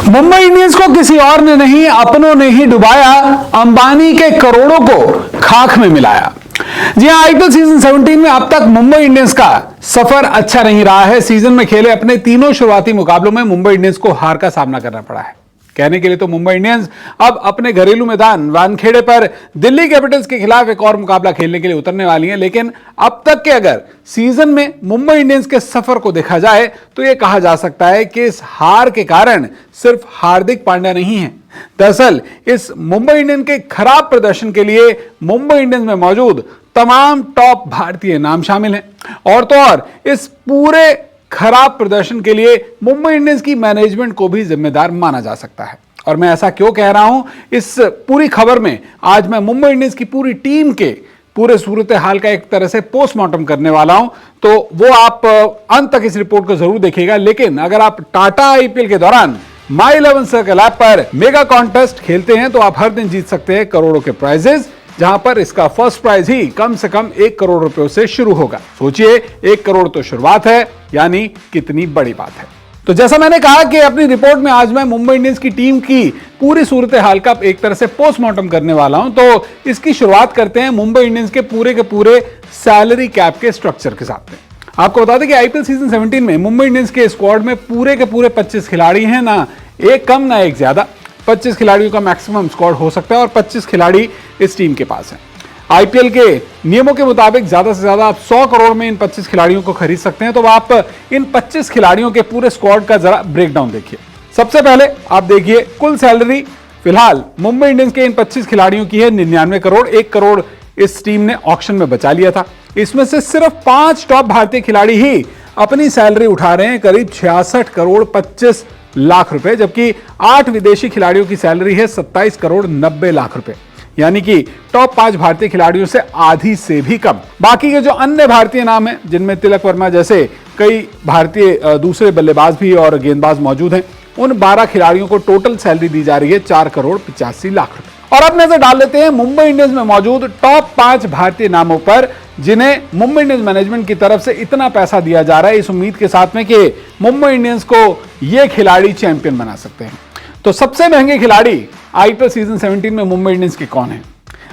Mumbai Indians को किसी और ने नहीं, अपनों ने ही डुबाया, अंबानी के करोड़ों को खाक में मिलाया। जी हां, आईपीएल सीजन 17 में अब तक मुंबई इंडियंस का सफर अच्छा नहीं रहा है। सीजन में खेले अपने तीनों शुरुआती मुकाबलों में मुंबई इंडियंस को हार का सामना करना पड़ा है। कहने के लिए तो मुंबई इंडियंस अब अपने घरेलू मैदान वानखेड़े पर दिल्ली कैपिटल्स के खिलाफ एक और मुकाबला खेलने के लिए उतरने वाली है। लेकिन अब तक के अगर सीजन में मुंबई इंडियंस के सफर को देखा जाए तो यह कहा जा सकता है कि इस हार के कारण सिर्फ हार्दिक पांड्या नहीं है। दरअसल इस मुंबई इंडियंस के खराब प्रदर्शन के लिए मुंबई इंडियंस में मौजूद तमाम टॉप भारतीय नाम शामिल हैं। और तो और इस पूरे खराब प्रदर्शन के लिए मुंबई इंडियंस की मैनेजमेंट को भी जिम्मेदार माना जा सकता है। और मैं ऐसा क्यों कह रहा हूं, इस पूरी खबर में आज मैं मुंबई इंडियंस की पूरी टीम के पूरे सूरत हाल का एक तरह से पोस्टमार्टम करने वाला हूं, तो वो आप अंत तक इस रिपोर्ट को जरूर देखिएगा। लेकिन अगर आप टाटा आईपीएल के दौरान माई 11 सर्कल ऐप पर मेगा कॉन्टेस्ट खेलते हैं तो आप हर दिन जीत सकते हैं करोड़ों के प्राइजेस, जहां पर इसका फर्स्ट प्राइज ही कम से कम 1 करोड़ रुपयों से शुरू होगा। सोचिए, 1 करोड़ तो शुरुआत है, यानी कितनी बड़ी बात है। तो जैसा मैंने कहा कि अपनी रिपोर्ट में आज मैं मुंबई इंडियंस की टीम की पूरी सूरत हाल का एक तरह से पोस्टमार्टम करने वाला हूं। तो इसकी शुरुआत करते हैं मुंबई इंडियंस के पूरे सैलरी कैप के स्ट्रक्चर के साथ में। आपको बता दें कि आईपीएल सीजन 17 में मुंबई इंडियंस के स्क्वाड में पूरे 25 खिलाड़ी हैं, ना एक कम ना एक ज्यादा। 25 खिलाड़ियों का मैक्सिमम स्क्वाड हो सकता है और 25 खिलाड़ी इस टीम के पास हैं। आईपीएल के नियमों के मुताबिक ज्यादा से ज्यादा आप 100 करोड़ में इन 25 खिलाड़ियों को खरीद सकते हैं। तो आप इन 25 खिलाड़ियों के पूरे स्क्वाड का जरा ब्रेकडाउन देखिए। सबसे पहले आप देखिए कुल सैलरी फिलहाल मुंबई इंडियंस के इन 25 खिलाड़ियों की है 99 करोड़। 1 करोड़ इस टीम ने ऑक्शन में बचा लिया था। इसमें से सिर्फ 5 टॉप भारतीय खिलाड़ी ही अपनी सैलरी उठा रहे हैं, करीब 66 करोड़ 25 लाख रुपए, जबकि 8 विदेशी खिलाड़ियों की सैलरी है 27 करोड़ 90 लाख रुपए, यानी कि टॉप 5 भारतीय खिलाड़ियों से आधी से भी कम। बाकी के जो अन्य भारतीय नाम हैं, जिनमें तिलक वर्मा जैसे कई भारतीय दूसरे बल्लेबाज भी और गेंदबाज मौजूद हैं, उन 12 खिलाड़ियों को टोटल सैलरी दी जा रही है 4 करोड़ 85 लाख रुपए। और अब नजर डाल लेते हैं मुंबई इंडियंस में मौजूद टॉप 5 भारतीय नामों पर, जिन्हें मुंबई इंडियंस मैनेजमेंट की तरफ से इतना पैसा दिया जा रहा है इस उम्मीद के साथ में कि मुंबई इंडियंस को ये खिलाड़ी चैंपियन बना सकते हैं। तो सबसे महंगे खिलाड़ी आईपीएल सीजन 17 में मुंबई इंडियंस के कौन हैं?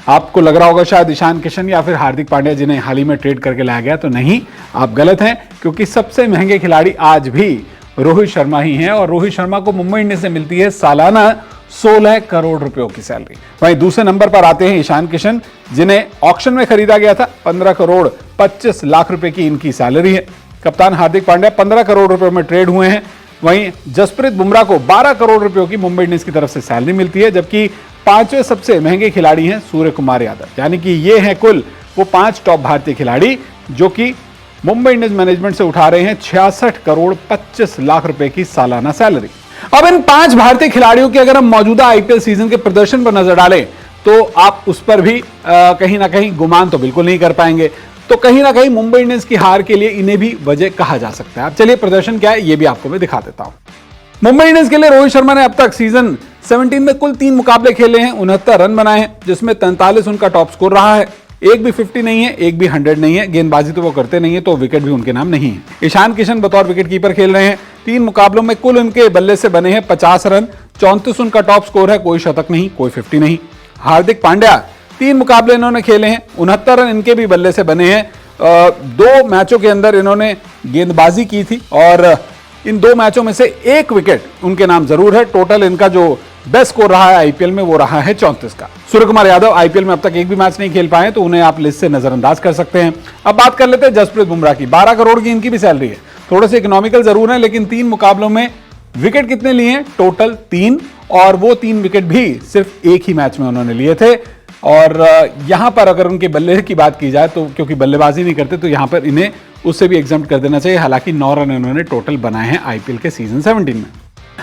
आपको लग रहा होगा शायद ईशान किशन या फिर हार्दिक पांड्या, जिन्हें हाल ही में ट्रेड करके लाया गया। तो नहीं, आप गलत हैं, क्योंकि सबसे महंगे खिलाड़ी आज भी रोहित शर्मा ही हैं। और रोहित शर्मा को मुंबई इंडियंस से मिलती है सालाना 16 करोड़ रुपयों की सैलरी। वहीं दूसरे नंबर पर आते हैं ईशान किशन, जिन्हें ऑक्शन में खरीदा गया था। 15 करोड़ 25 लाख रुपए की इनकी सैलरी है। कप्तान हार्दिक पांड्या 15 करोड़ रुपए में ट्रेड हुए हैं। वहीं जसप्रीत बुमराह को 12 करोड़ रुपयों की मुंबई इंडियंस की तरफ से सैलरी मिलती है, जबकि 5वें सबसे महंगे खिलाड़ी हैं सूर्य कुमार यादव। यानी कि ये हैं कुल वो 5 टॉप भारतीय खिलाड़ी जो कि मुंबई इंडियंस मैनेजमेंट से उठा रहे हैं 66 करोड़ 25 लाख रुपए की सालाना सैलरी। अब इन 5 भारतीय खिलाड़ियों के अगर हम मौजूदा आईपीएल सीजन के प्रदर्शन पर नजर डालें तो आप उस पर भी कहीं ना कहीं गुमान तो बिल्कुल नहीं कर पाएंगे। तो कहीं ना कहीं मुंबई इंडियंस की हार के लिए इन्हें भी वजह कहा जा सकता है। अब चलिए प्रदर्शन क्या है ये भी आपको मैं दिखा देता हूं। मुंबई इंडियंस के लिए रोहित शर्मा ने अब तक सीजन 17 में कुल 3 मुकाबले खेले हैं, 69 रन बनाए हैं, जिसमें 43 उनका टॉप स्कोर रहा है। एक भी 50 नहीं है, एक भी 100 नहीं है। गेंदबाजी तो वो करते नहीं है, तो विकेट भी उनके नाम नहीं है। ईशान किशन बतौर विकेट कीपर खेल रहे हैं। 3 मुकाबलों में कुल उनके बल्ले से बने हैं 50 रन, 34 उनका टॉप स्कोर है, कोई शतक नहीं, कोई 50 नहीं। हार्दिक पांड्या 3 मुकाबले इन्होंने खेले हैं, 69 रन इनके भी बल्ले से बने हैं। 2 मैचों के अंदर इन्होंने गेंदबाजी की थी और इन 2 मैचों में से 1 विकेट उनके नाम जरूर है। टोटल इनका जो बेस्ट स्कोर रहा है आईपीएल में वो रहा है 34 का। सूर्य कुमार यादव आईपीएल में अब तक एक भी मैच नहीं खेल पाए, तो उन्हें आप लिस्ट से नजरअंदाज कर सकते हैं। अब बात कर लेते हैं जसप्रीत बुमराह की। 12 करोड़ की इनकी भी सैलरी है। थोड़े से इकोनॉमिकल जरूर है, लेकिन 3 मुकाबलों में विकेट कितने लिए हैं? टोटल 3, और वो 3 विकेट भी सिर्फ एक ही मैच में उन्होंने लिए थे। और यहां पर अगर उनके बल्ले की बात की जाए तो क्योंकि बल्लेबाजी नहीं करते, तो यहां पर इन्हें उससे भी एग्जम्प्ट कर देना चाहिए। हालांकि 9 रन इन्होंने टोटल बनाए हैं आईपीएल के सीजन 17 में।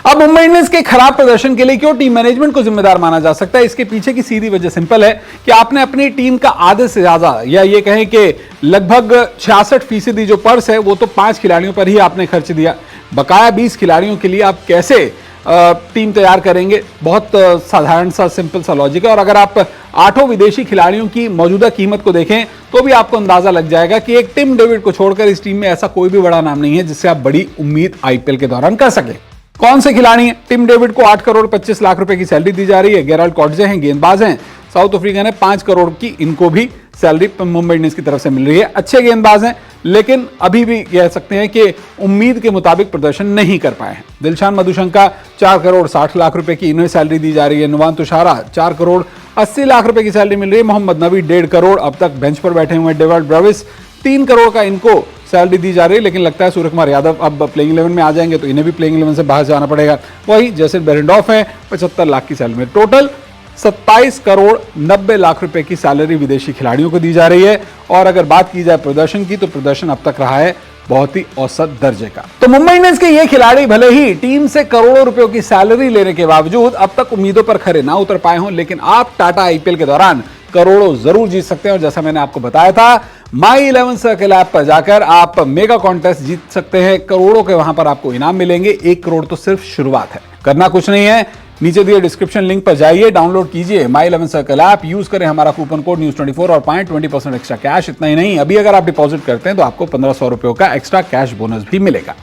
अब मुंबई इंडियंस के खराब प्रदर्शन के लिए क्यों टीम मैनेजमेंट को जिम्मेदार माना जा सकता है? इसके पीछे की सीधी वजह सिंपल है कि आपने अपनी टीम का आधे से ज्यादा, या ये कहें कि लगभग 66% जो पर्स है वो तो 5 खिलाड़ियों पर ही आपने खर्च दिया। बकाया 20 खिलाड़ियों के लिए आप कैसे टीम तैयार करेंगे? बहुत साधारण सा सिंपल सा लॉजिक है। और अगर आप 8 विदेशी खिलाड़ियों की मौजूदा कीमत को देखें तो भी आपको अंदाजा लग जाएगा कि एक टिम डेविड को छोड़कर इस टीम में ऐसा कोई भी बड़ा नाम नहीं है जिससे आप बड़ी उम्मीद आईपीएल के दौरान कर सके। कौन से खिलाड़ी हैं? टिम डेविड को 8 करोड़ 25 लाख रुपए की सैलरी दी जा रही है। गेराल्ड कॉटजे हैं, गेंदबाज हैं, साउथ अफ्रीका ने 5 करोड़ की इनको भी सैलरी मुंबई इंडियंस की तरफ से मिल रही है। अच्छे गेंदबाज हैं, लेकिन अभी भी कह सकते हैं कि उम्मीद के मुताबिक प्रदर्शन नहीं कर पाए हैं। दिलशान मधुशंका 4 करोड़ 60 लाख रुपए की इन्हें सैलरी दी जा रही है। नुवान तुषारा 4 करोड़ 80 लाख रुपए की सैलरी मिल रही है। मोहम्मद नबी 1.5 करोड़, अब तक बेंच पर बैठे हुए डेविड ब्रेविस 3 करोड़ का इनको सैलरी दी जा रही है, लेकिन लगता है सूर्य कुमार यादव अब प्लेइंग 11 में आ जाएंगे तो इन्हें भी प्लेइंग 11 से बाहर जाना पड़ेगा। वही जैसे बेरेंडॉफ है 75 लाख की सैलरी में। टोटल 27 करोड़ 90 लाख रुपए की सैलरी विदेशी खिलाड़ियों को दी जा रही है। और अगर बात की जाए प्रदर्शन की, तो प्रदर्शन अब तक रहा है बहुत ही औसत दर्जे का। तो मुंबई इंडियंस के ये खिलाड़ी भले ही टीम से करोड़ों रुपयों की सैलरी लेने के बावजूद अब तक उम्मीदों पर खरे ना उतर पाए हों, लेकिन आप टाटा आईपीएल के दौरान करोड़ों जरूर जीत सकते हैं। और जैसा मैंने आपको बताया था, माई 11 सर्कल ऐप पर जाकर आप मेगा कॉन्टेस्ट जीत सकते हैं। करोड़ों के वहां पर आपको इनाम मिलेंगे। 1 करोड़ तो सिर्फ शुरुआत है। करना कुछ नहीं है, नीचे दिए डिस्क्रिप्शन लिंक पर जाइए, डाउनलोड कीजिए माई 11 सर्कल ऐप, यूज करें हमारा कूपन कोड News24 और पाएं 20% एक्स्ट्रा कैश। इतना ही नहीं, अभी अगर आप डिपॉजिट करते हैं तो आपको 1500 रुपयों का एक्स्ट्रा कैश बोनस भी मिलेगा।